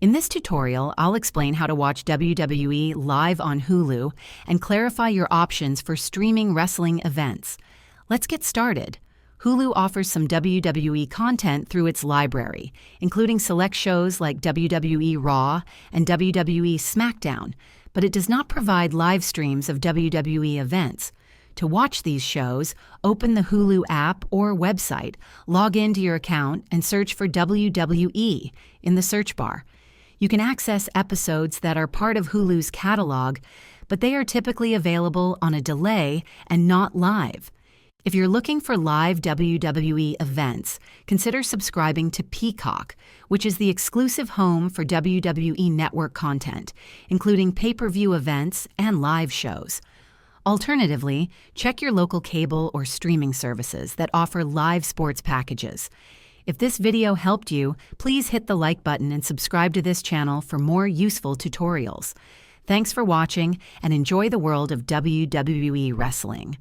In this tutorial, I'll explain how to watch WWE live on Hulu and clarify your options for streaming wrestling events. Let's get started. Hulu offers some WWE content through its library, including select shows like WWE Raw and WWE SmackDown, but it does not provide live streams of WWE events. To watch these shows, open the Hulu app or website, log into your account, and search for WWE in the search bar. You can access episodes that are part of Hulu's catalog, but they are typically available on a delay and not live. If you're looking for live WWE events, consider subscribing to Peacock, which is the exclusive home for WWE Network content, including pay-per-view events and live shows. Alternatively, check your local cable or streaming services that offer live sports packages. If this video helped you, please hit the like button and subscribe to this channel for more useful tutorials. Thanks for watching and enjoy the world of WWE wrestling.